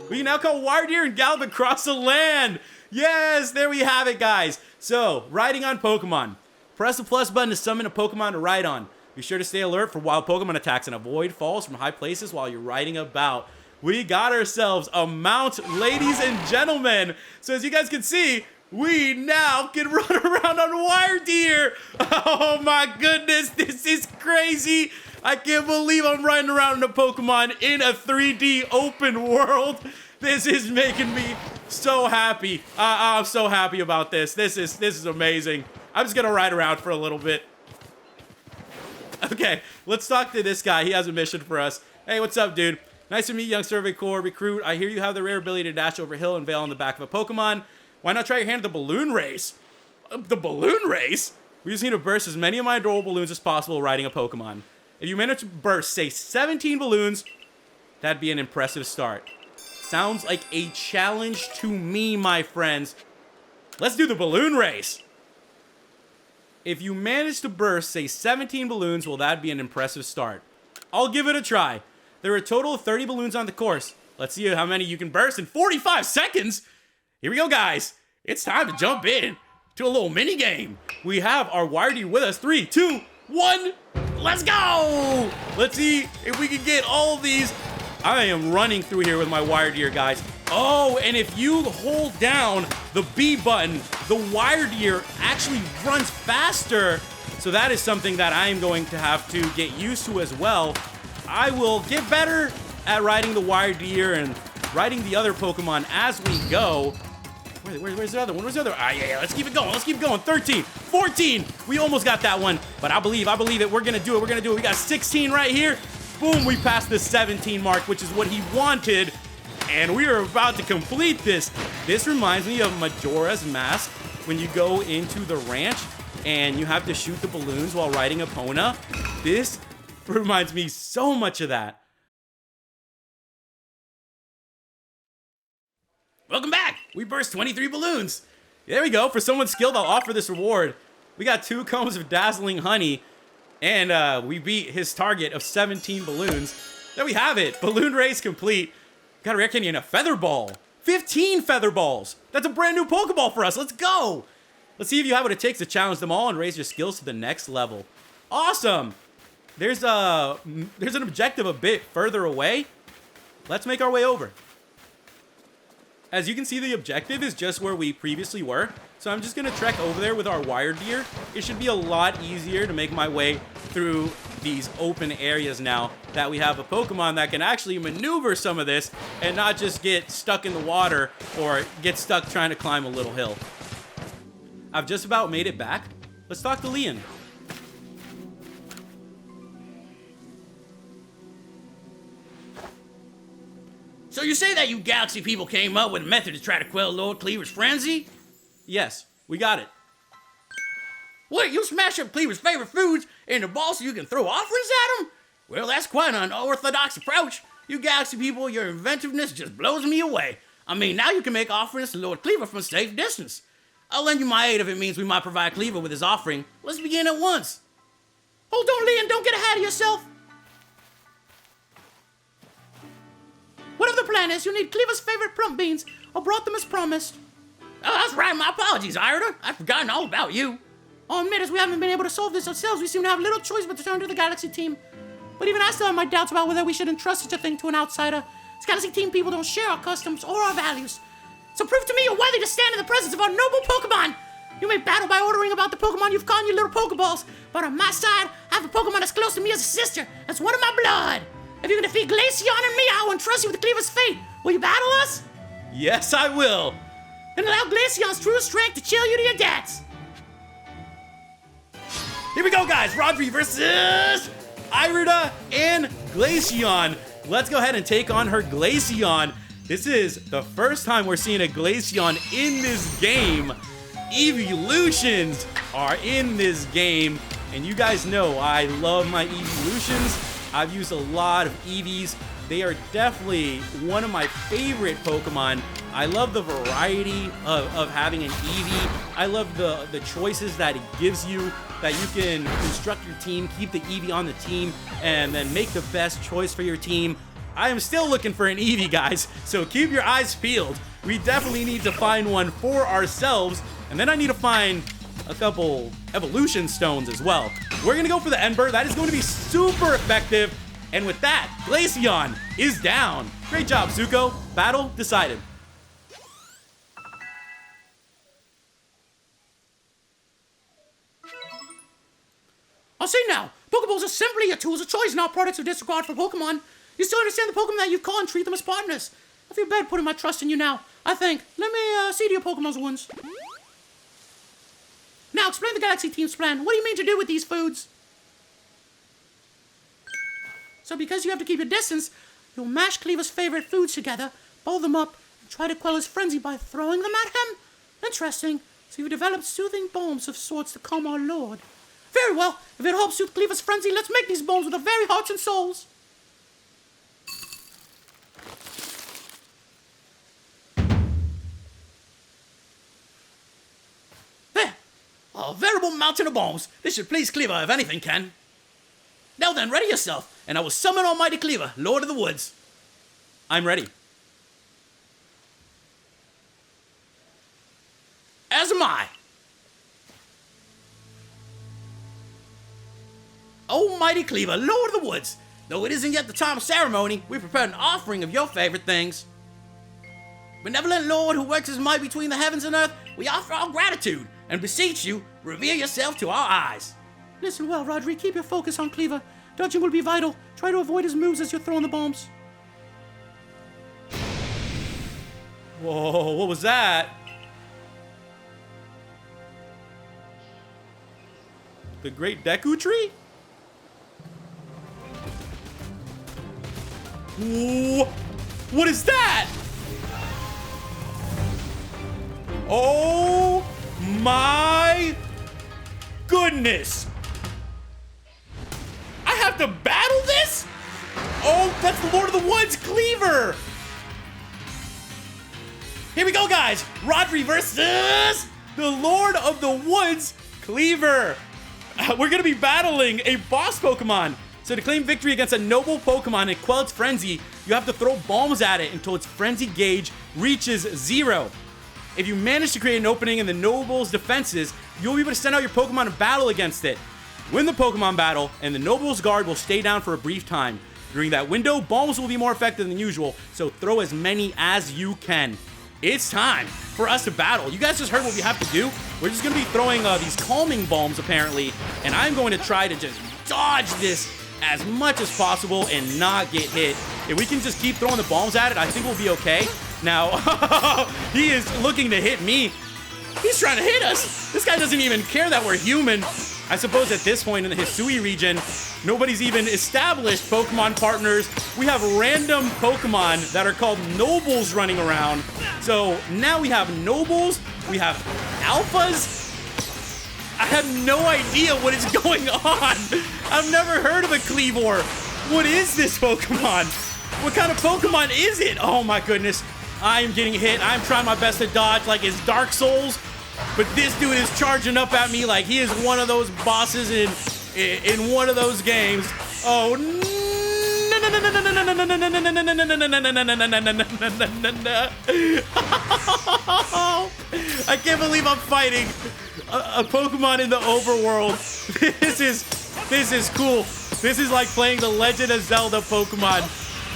We can now call Wyrdeer and gallop across the land. Yes, there we have it, guys. So, riding on Pokemon. Press the plus button to summon a Pokemon to ride on. Be sure to stay alert for wild Pokemon attacks and avoid falls from high places while you're riding about. We got ourselves a mount, ladies and gentlemen. So as you guys can see, we now can run around on Wyrdeer. Oh my goodness, this is crazy. I can't believe I'm riding around in a Pokemon in a 3D open world. This is making me so happy. I'm so happy about this. This is amazing. I'm just gonna ride around for a little bit. Okay, let's talk to this guy. He has a mission for us. Hey, what's up, dude? Nice to meet you, young Survey Corps recruit. I hear you have the rare ability to dash over hill and veil on the back of a Pokemon. Why not try your hand at the balloon race? The balloon race? We just need to burst as many of my adorable balloons as possible riding a Pokemon. If you manage to burst, say, 17 balloons, that'd be an impressive start. Sounds like a challenge to me, my friends. Let's do the balloon race. If you manage to burst, say, 17 balloons, well, that'd be an impressive start. I'll give it a try. There are a total of 30 balloons on the course. Let's see how many you can burst in 45 seconds. Here we go, guys. It's time to jump in to a little mini game. We have our Wyrdeer with us. 3, 2, 1. Let's go. Let's see if we can get all of these. I am running through here with my Wyrdeer, guys. Oh, and if you hold down the B button, the Wyrdeer actually runs faster. So that is something that I am going to have to get used to as well. I will get better at riding the Wyrdeer and riding the other Pokemon as we go. Where's the other one? Where's the other? Yeah, let's keep it going. Let's keep going. 13, 14. We almost got that one, but I believe it. We're going to do it. We're going to do it. We got 16 right here. Boom, we passed the 17 mark, which is what he wanted. And we are about to complete this. This reminds me of Majora's Mask when you go into the ranch and you have to shoot the balloons while riding Epona. This reminds me so much of that. Welcome back. We burst 23 balloons. There we go. For someone skilled, I'll offer this reward. We got 2 combs of dazzling honey, and we beat his target of 17 balloons. There we have it. Balloon race complete. Got a rare candy and a feather ball. 15 feather balls. That's a brand new Pokeball for us. Let's go. Let's see if you have what it takes to challenge them all and raise your skills to the next level. Awesome. There's an objective a bit further away. Let's make our way over. As you can see, the objective is just where we previously were. So I'm just going to trek over there with our Wyrdeer. It should be a lot easier to make my way through these open areas now that we have a Pokemon that can actually maneuver some of this and not just get stuck in the water or get stuck trying to climb a little hill. I've just about made it back. Let's talk to Lian. So you say that you Galaxy people came up with a method to try to quell Lord Kleavor's frenzy? Yes, we got it. What, you smash up Kleavor's favorite foods in the ball so you can throw offerings at him? Well, that's quite an unorthodox approach. You Galaxy people, your inventiveness just blows me away. I mean, now you can make offerings to Lord Kleavor from a safe distance. I'll lend you my aid if it means we might provide Kleavor with his offering. Let's begin at once. Hold on, Lian, don't get ahead of yourself. Whatever the plan is, you need Kleavor's favorite plump beans. I brought them as promised. Oh, that's right, my apologies, Wyrdeer. I've forgotten all about you. I'll admit, as we haven't been able to solve this ourselves, we seem to have little choice but to turn to the Galaxy team. But even I still have my doubts about whether we should entrust such a thing to an outsider. As Galaxy team people don't share our customs or our values. So prove to me you're worthy to stand in the presence of our noble Pokemon. You may battle by ordering about the Pokemon you've caught in your little Pokeballs, but on my side, I have a Pokemon as close to me as a sister. That's one of my blood. If you can defeat Glaceon and me, I will entrust you with Kleavor's fate. Will you battle us? Yes, I will. And allow Glaceon's true strength to chill you to your debts. Here we go, guys. Rodri versus Wyrdeer and Glaceon. Let's go ahead and take on her Glaceon. This is the first time we're seeing a Glaceon in this game. Evolutions are in this game. And you guys know I love my Evolutions. I've used a lot of Eevees. They are definitely one of my favorite Pokemon. I love the variety of having an Eevee. I love the choices that it gives you, that you can construct your team, keep the Eevee on the team, and then make the best choice for your team. I am still looking for an Eevee, guys, so keep your eyes peeled. We definitely need to find one for ourselves, and then I need to find a couple evolution stones as well. We're gonna go for the Ember. That is going to be super effective. And with that, Glaceon is down. Great job, Zuko. Battle decided. I'll say now, Pokeballs are simply your tools of choice, not products of disregard for Pokemon. You still understand the Pokemon that you've caught and treat them as partners. I feel bad putting my trust in you now. I think. Let me see to your Pokemon's wounds. Now, explain the Galaxy team's plan. What do you mean to do with these foods? So because you have to keep your distance, you'll mash Kleavor's favorite foods together, bowl them up, and try to quell his frenzy by throwing them at him? Interesting. So you've developed soothing balms of sorts to calm our lord. Very well. If it helps soothe Kleavor's frenzy, let's make these balms with our very hearts and souls. There. A veritable mountain of balms. This should please Kleavor if anything can. Now then, ready yourself, and I will summon Almighty Kleavor, Lord of the Woods. I'm ready. As am I. Almighty Kleavor, Lord of the Woods, though it isn't yet the time of ceremony, we prepared an offering of your favorite things. Benevolent Lord who works his might between the heavens and earth, we offer our gratitude and beseech you, reveal yourself to our eyes. Listen well, Rodri. Keep your focus on Kleavor. Dodging will be vital. Try to avoid his moves as you're throwing the bombs. Whoa, what was that? The Great Deku Tree? Whoa, what is that? Oh my goodness! I have to battle this? Oh, that's the Lord of the Woods, Kleavor! Here we go, guys! Rodri versus the Lord of the Woods, Kleavor! We're gonna be battling a boss Pokemon. So to claim victory against a noble Pokemon and quell its frenzy, you have to throw bombs at it until its frenzy gauge reaches 0. If you manage to create an opening in the noble's defenses, you'll be able to send out your Pokemon to battle against it. Win the Pokemon battle, and the noble's guard will stay down for a brief time. During that window, bombs will be more effective than usual, so throw as many as you can. it's time for us to battle. You guys just heard what we have to do. We're just gonna be throwing these calming bombs apparently, and I'm going to try to just dodge this as much as possible and not get hit. If we can just keep throwing the bombs at it, I think we'll be okay. Now, he is looking to hit me. He's trying to hit us. This guy doesn't even care that we're human. I suppose at this point in the Hisui region, nobody's even established Pokemon partners. We have random Pokemon that are called Nobles running around. So now we have Nobles, we have Alphas. I have no idea what is going on. I've never heard of a Kleavor. What is this Pokemon? What kind of Pokemon is it? Oh my goodness. I am getting hit. I'm trying my best to dodge like it's Dark Souls. But this dude is charging up at me like he is one of those bosses in one of those games. Oh no! I can't believe I'm fighting a Pokemon in the overworld. This is cool. This is like playing the Legend of Zelda Pokemon.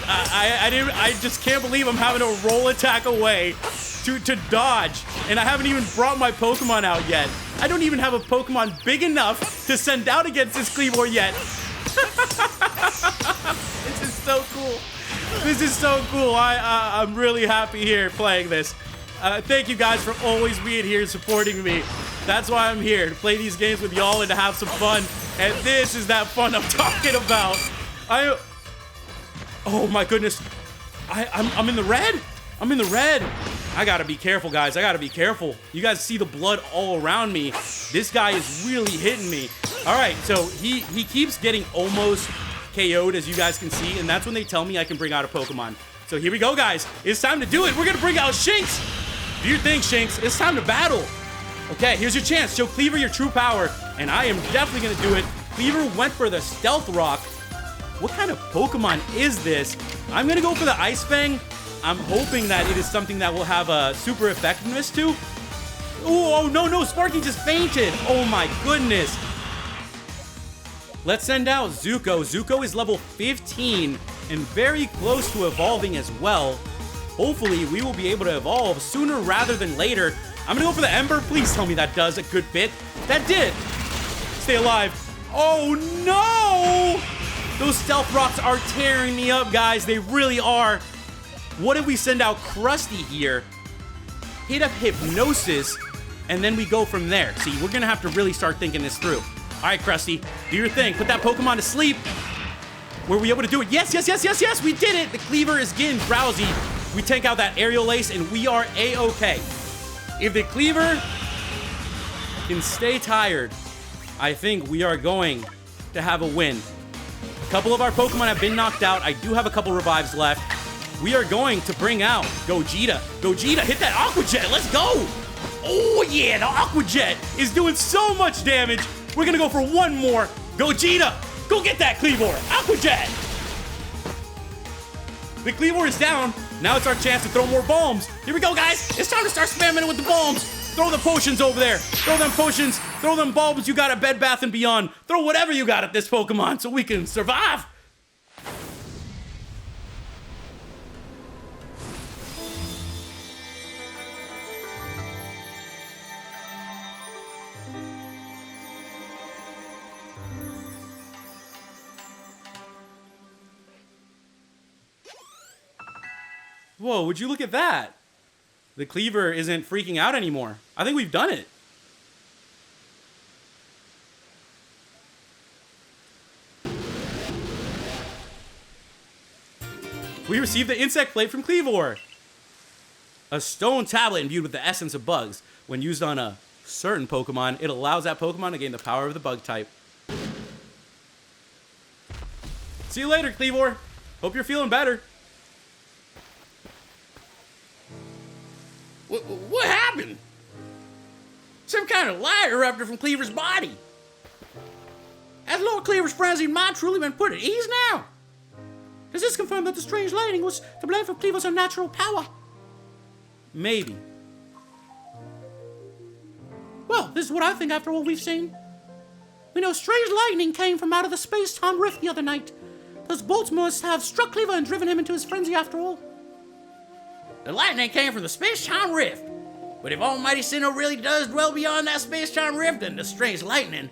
I just can't believe I'm having to roll attack away to dodge, and I haven't even brought my Pokemon out yet. I don't even have a Pokemon big enough to send out against this Kleavor yet. This is so cool. This is so cool. I'm really happy here playing this. Thank you guys for always being here and supporting me. That's why I'm here, to play these games with y'all and to have some fun. And this is that fun I'm talking about. Oh my goodness. I'm in the red. I'm in the red. I gotta be careful, guys. I gotta be careful. You guys see the blood all around me. This guy is really hitting me. All right, so he keeps getting almost KO'd, as you guys can see, and that's when they tell me I can bring out a Pokemon. So here we go, guys. It's time to do it. We're gonna bring out Shinx. Do your thing, Shinx. It's time to battle. Okay, here's your chance. Show Kleavor your true power, and I am definitely gonna do it. Kleavor went for the Stealth Rock. What kind of Pokemon is this? I'm gonna go for the Ice Fang. I'm hoping that it is something that will have a super effectiveness to. Oh, no, Sparky just fainted. Oh my goodness. Let's send out Zuko. Zuko is level 15 and very close to evolving as well. Hopefully, we will be able to evolve sooner rather than later. I'm gonna go for the Ember. Please tell me that does a good bit. That did. Stay alive. Oh no! Those Stealth Rocks are tearing me up, guys. They really are. What if we send out Krusty here, hit up Hypnosis, and then we go from there? See, we're gonna have to really start thinking this through. All right, Krusty, do your thing. Put that Pokemon to sleep. Were we able to do it? Yes, we did it. The Kleavor is getting drowsy. We take out that Aerial Ace, and we are A-okay. If the Kleavor can stay tired, I think we are going to have a win. A couple of our Pokemon have been knocked out. I do have a couple revives left. We are going to bring out Gogeta. Gogeta, hit that Aqua Jet. Let's go. Oh, yeah, the Aqua Jet is doing so much damage. We're going to go for one more. Gogeta, go get that Kleavor. Aqua Jet. The Kleavor is down. Now it's our chance to throw more bombs. Here we go, guys. It's time to start spamming it with the bombs. Throw the potions over there. Throw them potions. Throw them bulbs you got at Bed Bath & Beyond. Throw whatever you got at this Pokemon so we can survive. Whoa, would you look at that? The Kleavor isn't freaking out anymore. I think we've done it. We received the Insect Plate from Kleavor. A stone tablet imbued with the essence of bugs. When used on a certain Pokemon, it allows that Pokemon to gain the power of the bug type. See you later, Kleavor. Hope you're feeling better. What happened? Some kind of light erupted from Kleavor's body. Has Lord Kleavor's frenzied mind truly been put at ease now? Does this confirm that the strange lightning was to blame for Kleavor's unnatural power? Maybe. Well, this is what I think after all we've seen. We know strange lightning came from out of the space-time rift the other night. Those bolts must have struck Kleavor and driven him into his frenzy after all. The lightning came from the space-time rift. But if Almighty Sinnoh really does dwell beyond that space-time rift, then the strange lightning,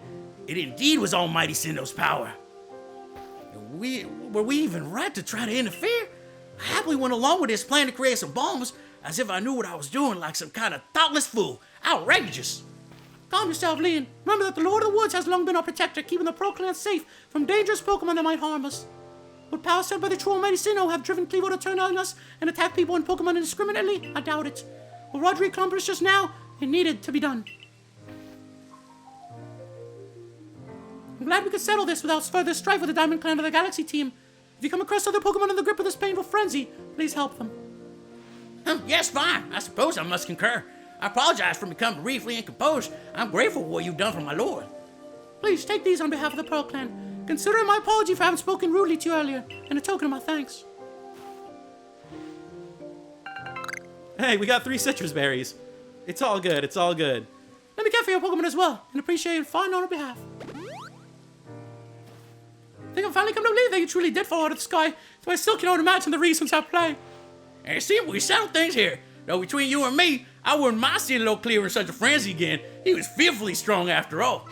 it indeed was Almighty Sinnoh's power. Were we even right to try to interfere? I happily went along with his plan to create some bombs, as if I knew what I was doing, like some kind of thoughtless fool. Outrageous. Calm yourself, Lian. Remember that the Lord of the Woods has long been our protector, keeping the Pro Clan safe from dangerous Pokemon that might harm us. Would power sent by the true Almighty Sinnoh have driven Kleavor to turn on us and attack people and Pokemon indiscriminately? I doubt it. What Rodri accomplished just now, it needed to be done. I'm glad we could settle this without further strife with the Diamond Clan or the Galaxy team. If you come across other Pokemon in the grip of this painful frenzy, please help them. Yes, fine. I suppose I must concur. I apologize for becoming briefly incomposed. I'm grateful for what you've done for my lord. Please take these on behalf of the Pearl Clan. Consider it my apology for having spoken rudely to you earlier, and a token of my thanks. Hey, we got 3 citrus berries. It's all good, it's all good. Let me care for your Pokemon as well, and appreciate your fine on our behalf. I think I've finally come to believe that you truly did fall out of the sky, so I still cannot imagine the reasons at play. Hey, see, we settled things here. Though between you and me, I wouldn't mind seeing little Kleavor in such a frenzy again. He was fearfully strong after all.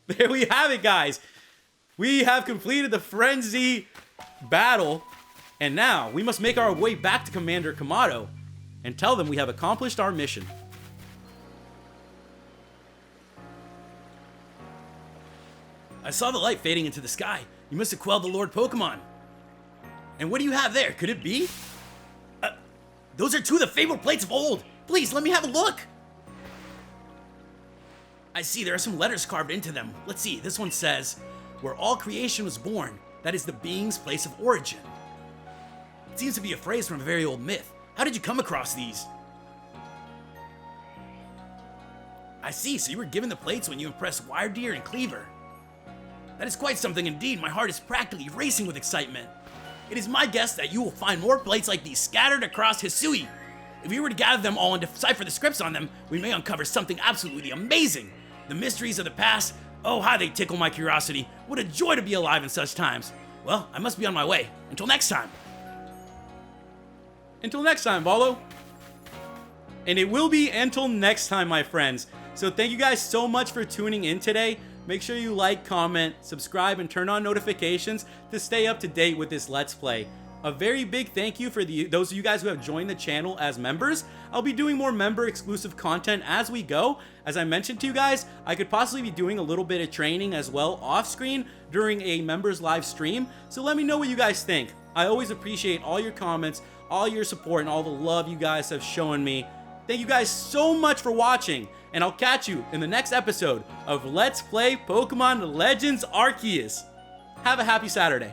There we have it, guys. We have completed the frenzy battle, and now we must make our way back to Commander Kamado and tell them we have accomplished our mission. I saw the light fading into the sky. You must have quelled the Lord Pokemon. And what do you have there? Could it be? Those are 2 of the fabled plates of old. Please, let me have a look. I see there are some letters carved into them. Let's see, this one says, where all creation was born, that is the being's place of origin. It seems to be a phrase from a very old myth. How did you come across these? I see, so you were given the plates when you impressed Wyrdeer and Kleavor. That is quite something indeed. My heart is practically racing with excitement. It is my guess that you will find more plates like these scattered across Hisui. If we were to gather them all and decipher the scripts on them, we may uncover something absolutely amazing. The mysteries of the past, oh how they tickle my curiosity. What a joy to be alive in such times. Well, I must be on my way. Until next time. Until next time, Volo. And it will be until next time, my friends. So thank you guys so much for tuning in today. Make sure you like, comment, subscribe, and turn on notifications to stay up to date with this Let's Play. A very big thank you for those of you guys who have joined the channel as members. I'll be doing more member-exclusive content as we go. As I mentioned to you guys, I could possibly be doing a little bit of training as well off-screen during a members live stream. So let me know what you guys think. I always appreciate all your comments, all your support, and all the love you guys have shown me. Thank you guys so much for watching, and I'll catch you in the next episode of Let's Play Pokemon Legends Arceus. Have a happy Saturday.